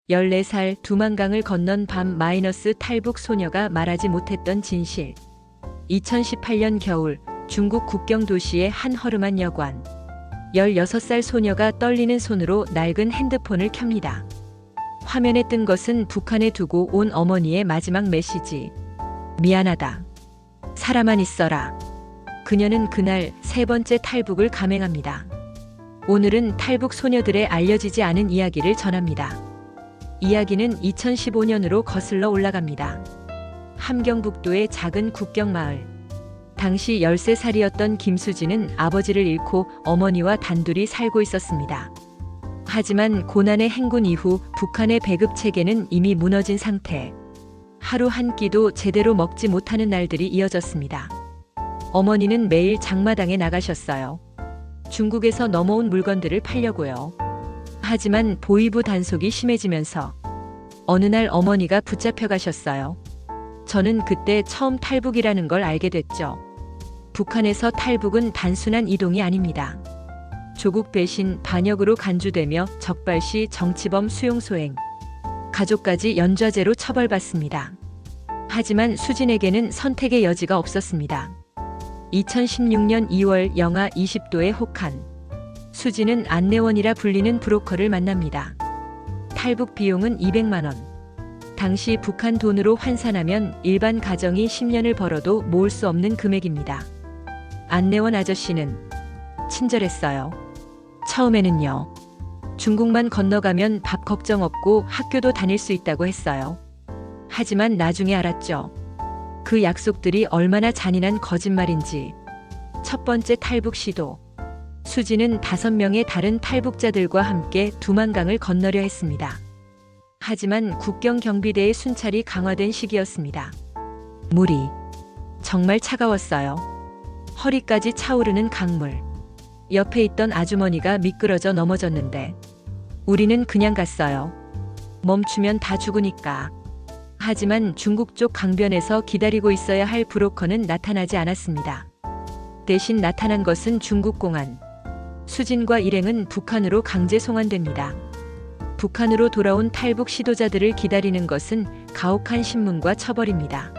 14살 두만강을 건넌 밤 마이너스 탈북 소녀가 말하지 못했던 진실. 2018년 겨울 중국 국경 도시의 한 허름한 여관. 16살 소녀가 떨리는 손으로 낡은 핸드폰을 켭니다. 화면에 뜬 것은 북한에 두고 온 어머니의 마지막 메시지. 미안하다. 살아만 있어라. 그녀는 그날 세 번째 탈북을 감행합니다. 오늘은 탈북 소녀들의 알려지지 않은 이야기를 전합니다. 이야기는 2015년으로 거슬러 올라갑니다. 함경북도의 작은 국경 마을. 당시 13살이었던 김수진은 아버지를 잃고 어머니와 단둘이 살고 있었습니다. 하지만 고난의 행군 이후 북한의 배급 체계는 이미 무너진 상태. 하루 한 끼도 제대로 먹지 못하는 날들이 이어졌습니다. 어머니는 매일 장마당에 나가셨어요. 중국에서 넘어온 물건들을 팔려고요. 하지만 보이부 단속이 심해지면서 어느 날 어머니가 붙잡혀 가셨어요. 저는 그때 처음 탈북이라는 걸 알게 됐죠. 북한에서 탈북은 단순한 이동이 아닙니다. 조국 배신, 반역으로 간주되며 적발시 정치범 수용 소행, 가족까지 연좌제로 처벌받습니다. 하지만 수진에게는 선택의 여지가 없었습니다. 2016년 2월 영하 20도의 혹한. 수진은 안내원이라 불리는 브로커를 만납니다. 탈북 비용은 200만 원. 당시 북한 돈으로 환산하면 일반 가정이 10년을 벌어도 모을 수 없는 금액입니다. 안내원 아저씨는 친절했어요. 처음에는요. 중국만 건너가면 밥 걱정 없고 학교도 다닐 수 있다고 했어요. 하지만 나중에 알았죠. 그 약속들이 얼마나 잔인한 거짓말인지. 첫 번째 탈북 시도. 수진은 5명의 다른 탈북자들과 함께 두만강을 건너려 했습니다. 하지만 국경 경비대의 순찰이 강화된 시기였습니다. 물이 정말 차가웠어요. 허리까지 차오르는 강물. 옆에 있던 아주머니가 미끄러져 넘어졌는데 우리는 그냥 갔어요. 멈추면 다 죽으니까. 하지만 중국 쪽 강변에서 기다리고 있어야 할 브로커는 나타나지 않았습니다. 대신 나타난 것은 중국 공안. 수진과 일행은 북한으로 강제 송환됩니다. 북한으로 돌아온 탈북 시도자들을 기다리는 것은 가혹한 신문과 처벌입니다.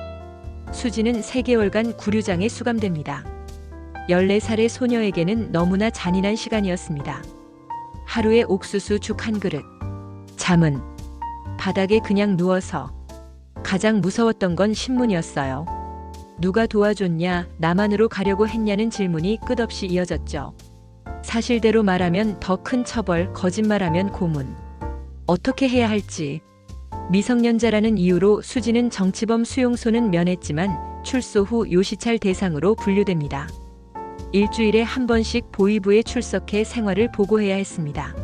수진은 3개월간 구류장에 수감됩니다. 14살의 소녀에게는 너무나 잔인한 시간이었습니다. 하루에 옥수수 죽 한 그릇. 잠은 바닥에 그냥 누워서. 가장 무서웠던 건 신문이었어요. 누가 도와줬냐, 남한으로 가려고 했냐는 질문이 끝없이 이어졌죠. 사실대로 말하면 더 큰 처벌, 거짓말하면 고문. 어떻게 해야 할지. 미성년자라는 이유로 수진은 정치범 수용소는 면했지만 출소 후 요시찰 대상으로 분류됩니다. 일주일에 한 번씩 보위부에 출석해 생활을 보고해야 했습니다.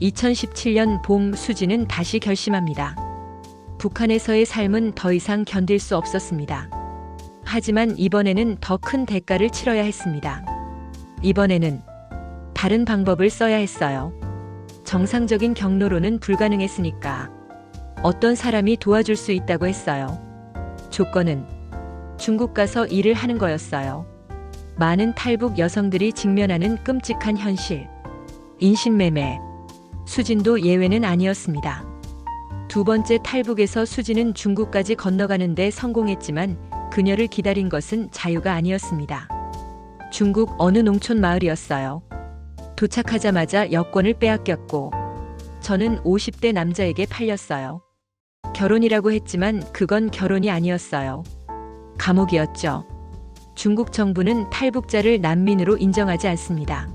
2017년 봄 수진은 다시 결심합니다. 북한에서의 삶은 더 이상 견딜 수 없었습니다. 하지만 이번에는 더 큰 대가를 치러야 했습니다. 이번에는 다른 방법을 써야 했어요. 정상적인 경로로는 불가능했으니까. 어떤 사람이 도와줄 수 있다고 했어요. 조건은 중국 가서 일을 하는 거였어요. 많은 탈북 여성들이 직면하는 끔찍한 현실. 인신매매. 수진도 예외는 아니었습니다. 두 번째 탈북에서 수진은 중국까지 건너가는데 성공했지만 그녀를 기다린 것은 자유가 아니었습니다. 중국 어느 농촌 마을이었어요. 도착하자마자 여권을 빼앗겼고 저는 50대 남자에게 팔렸어요. 결혼이라고 했지만 그건 결혼이 아니었어요. 감옥이었죠. 중국 정부는 탈북자를 난민으로 인정하지 않습니다.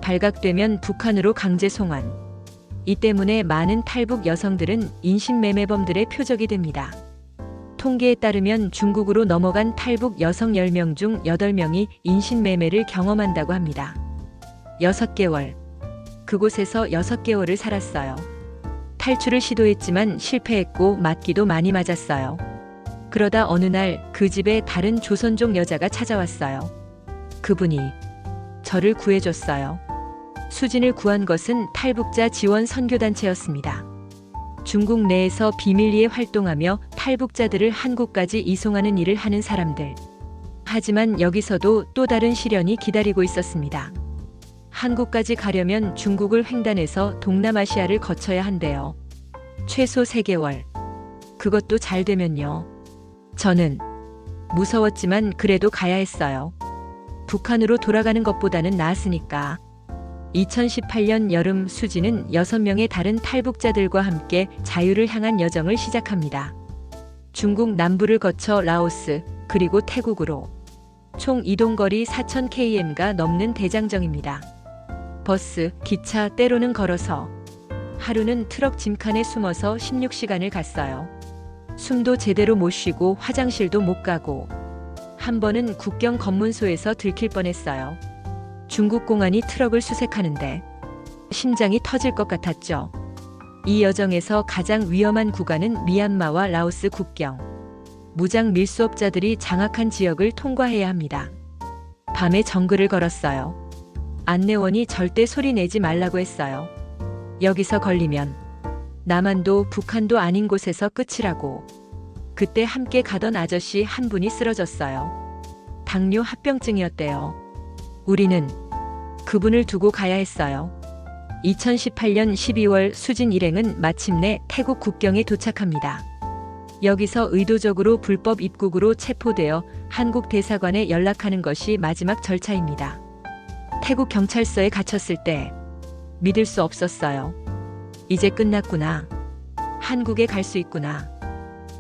발각되면 북한으로 강제 송환. 이 때문에 많은 탈북 여성들은 인신매매범들의 표적이 됩니다. 통계에 따르면 중국으로 넘어간 탈북 여성 10명 중 8명이 인신매매를 경험한다고 합니다. 6개월. 그곳에서 6개월을 살았어요. 탈출을 시도했지만 실패했고 맞기도 많이 맞았어요. 그러다 어느 날 그 집에 다른 조선족 여자가 찾아왔어요. 그분이 저를 구해줬어요. 수진을 구한 것은 탈북자 지원 선교단체였습니다. 중국 내에서 비밀리에 활동하며 탈북자들을 한국까지 이송하는 일을 하는 사람들. 하지만 여기서도 또 다른 시련이 기다리고 있었습니다. 한국까지 가려면 중국을 횡단해서 동남아시아를 거쳐야 한대요. 최소 3개월. 그것도 잘 되면요. 저는 무서웠지만 그래도 가야 했어요. 북한으로 돌아가는 것보다는 나았으니까. 2018년 여름 수지는 6명의 다른 탈북자들과 함께 자유를 향한 여정을 시작합니다. 중국 남부를 거쳐 라오스, 그리고 태국으로. 총 이동거리 4,000km가 넘는 대장정입니다. 버스, 기차, 때로는 걸어서. 하루는 트럭 짐칸에 숨어서 16시간을 갔어요. 숨도 제대로 못 쉬고 화장실도 못 가고. 한 번은 국경 검문소에서 들킬 뻔했어요. 중국 공안이 트럭을 수색하는데 심장이 터질 것 같았죠. 이 여정에서 가장 위험한 구간은 미얀마와 라오스 국경. 무장 밀수업자들이 장악한 지역을 통과해야 합니다. 밤에 정글을 걸었어요. 안내원이 절대 소리 내지 말라고 했어요. 여기서 걸리면 남한도 북한도 아닌 곳에서 끝이라고. 그때 함께 가던 아저씨 한 분이 쓰러졌어요. 당뇨 합병증이었대요. 우리는 그분을 두고 가야 했어요. 2018년 12월 수진 일행은 마침내 태국 국경에 도착합니다. 여기서 의도적으로 불법 입국으로 체포되어 한국 대사관에 연락하는 것이 마지막 절차입니다. 태국 경찰서에 갇혔을 때 믿을 수 없었어요. 이제 끝났구나. 한국에 갈 수 있구나.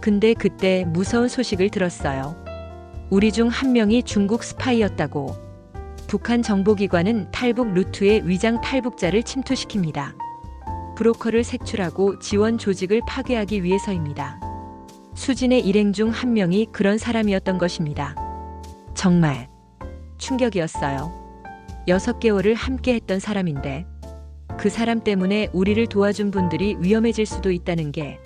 근데 그때 무서운 소식을 들었어요. 우리 중 한 명이 중국 스파이였다고. 북한 정보기관은 탈북 루트에 위장 탈북자를 침투시킵니다. 브로커를 색출하고 지원 조직을 파괴하기 위해서입니다. 수진의 일행 중 한 명이 그런 사람이었던 것입니다. 정말 충격이었어요. 6개월을 함께 했던 사람인데 그 사람 때문에 우리를 도와준 분들이 위험해질 수도 있다는 게.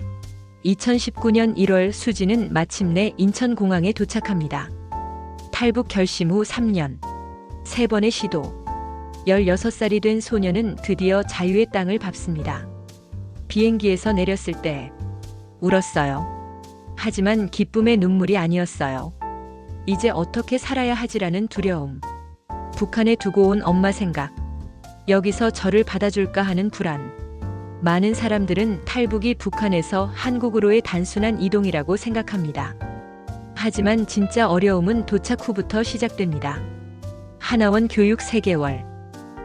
2019년 1월 수진은 마침내 인천공항에 도착합니다. 탈북 결심 후 3년, 3번의 시도. 16살이 된 소녀는 드디어 자유의 땅을 밟습니다. 비행기에서 내렸을 때 울었어요. 하지만 기쁨의 눈물이 아니었어요. 이제 어떻게 살아야 하지라는 두려움. 북한에 두고 온 엄마 생각. 여기서 저를 받아줄까 하는 불안. 많은 사람들은 탈북이 북한에서 한국으로의 단순한 이동이라고 생각합니다. 하지만 진짜 어려움은 도착 후부터 시작됩니다. 하나원 교육 3개월.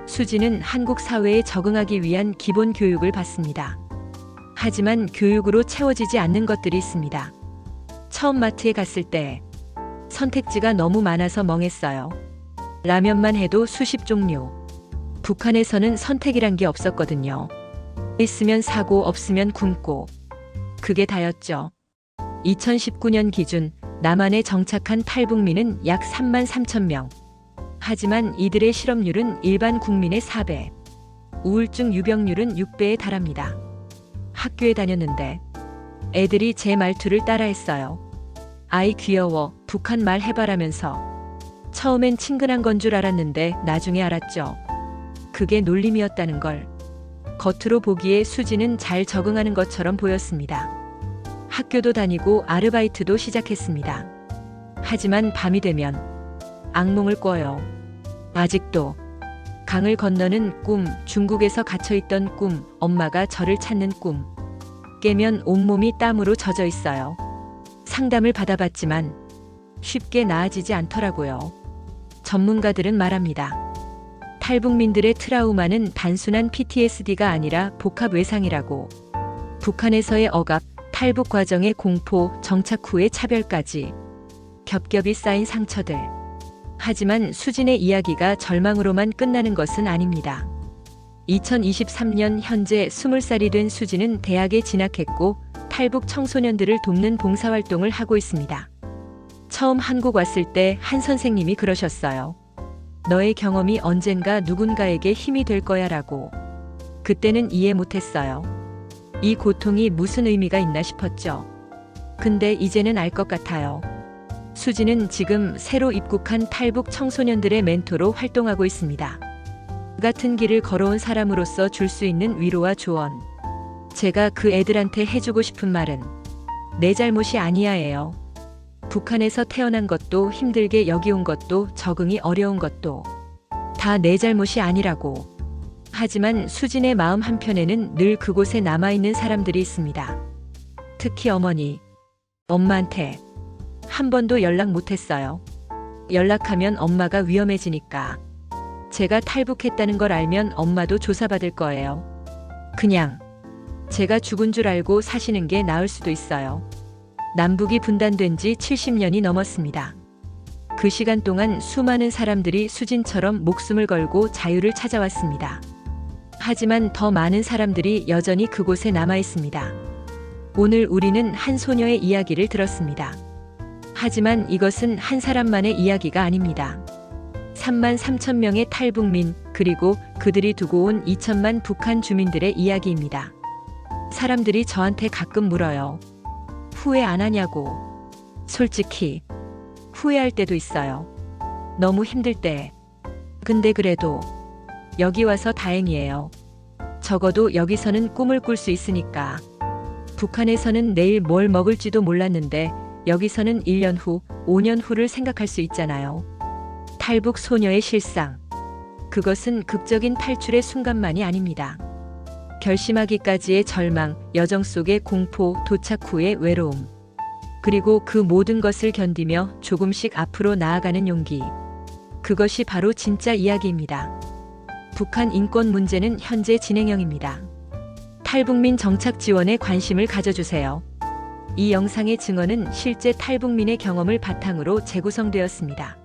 수지는 한국 사회에 적응하기 위한 기본 교육을 받습니다. 하지만 교육으로 채워지지 않는 것들이 있습니다. 처음 마트에 갔을 때 선택지가 너무 많아서 멍했어요. 라면만 해도 수십 종류. 북한에서는 선택이란 게 없었거든요. 있으면 사고 없으면 굶고. 그게 다였죠. 2019년 기준 남한에 정착한 탈북민은 약 3만 3천 명. 하지만 이들의 실업률은 일반 국민의 4배. 우울증 유병률은 6배에 달합니다. 학교에 다녔는데 애들이 제 말투를 따라했어요. 아이 귀여워, 북한 말 해봐라면서. 처음엔 친근한 건 줄 알았는데 나중에 알았죠. 그게 놀림이었다는 걸. 겉으로 보기에 수지는 잘 적응하는 것처럼 보였습니다. 학교도 다니고 아르바이트도 시작했습니다. 하지만 밤이 되면 악몽을 꿔요. 아직도 강을 건너는 꿈, 중국에서 갇혀있던 꿈, 엄마가 저를 찾는 꿈. 깨면 온몸이 땀으로 젖어 있어요. 상담을 받아봤지만 쉽게 나아지지 않더라고요. 전문가들은 말합니다. 탈북민들의 트라우마는 단순한 PTSD가 아니라 복합 외상이라고. 북한에서의 억압, 탈북 과정의 공포, 정착 후의 차별까지 겹겹이 쌓인 상처들. 하지만 수진의 이야기가 절망으로만 끝나는 것은 아닙니다. 2023년 현재 20살이 된 수진은 대학에 진학했고 탈북 청소년들을 돕는 봉사활동을 하고 있습니다. 처음 한국 왔을 때 한 선생님이 그러셨어요. 너의 경험이 언젠가 누군가에게 힘이 될 거야 라고. 그때는 이해 못했어요. 이 고통이 무슨 의미가 있나 싶었죠. 근데 이제는 알 것 같아요. 수지는 지금 새로 입국한 탈북 청소년들의 멘토로 활동하고 있습니다. 같은 길을 걸어온 사람으로서 줄 수 있는 위로와 조언. 제가 그 애들한테 해주고 싶은 말은 내 잘못이 아니야예요. 북한에서 태어난 것도 힘들게 여기 온 것도 적응이 어려운 것도 다 내 잘못이 아니라고. 하지만 수진의 마음 한편에는 늘 그곳에 남아있는 사람들이 있습니다. 특히 어머니. 엄마한테 한 번도 연락 못했어요. 연락하면 엄마가 위험해지니까. 제가 탈북했다는 걸 알면 엄마도 조사받을 거예요. 그냥 제가 죽은 줄 알고 사시는 게 나을 수도 있어요. 남북이 분단된 지 70년이 넘었습니다. 그 시간 동안 수많은 사람들이 수진처럼 목숨을 걸고 자유를 찾아왔습니다. 하지만 더 많은 사람들이 여전히 그곳에 남아 있습니다. 오늘 우리는 한 소녀의 이야기를 들었습니다. 하지만 이것은 한 사람만의 이야기가 아닙니다. 3만 3천 명의 탈북민, 그리고 그들이 두고 온 2천만 북한 주민들의 이야기입니다. 사람들이 저한테 가끔 물어요. 후회 안 하냐고. 솔직히 후회할 때도 있어요. 너무 힘들 때. 근데 그래도 여기 와서 다행이에요. 적어도 여기서는 꿈을 꿀 수 있으니까. 북한에서는 내일 뭘 먹을지도 몰랐는데 여기서는 1년 후, 5년 후를 생각할 수 있잖아요. 탈북 소녀의 실상. 그것은 극적인 탈출의 순간만이 아닙니다. 결심하기까지의 절망, 여정 속의 공포, 도착 후의 외로움. 그리고 그 모든 것을 견디며 조금씩 앞으로 나아가는 용기. 그것이 바로 진짜 이야기입니다. 북한 인권 문제는 현재 진행형입니다. 탈북민 정착 지원에 관심을 가져주세요. 이 영상의 증언은 실제 탈북민의 경험을 바탕으로 재구성되었습니다.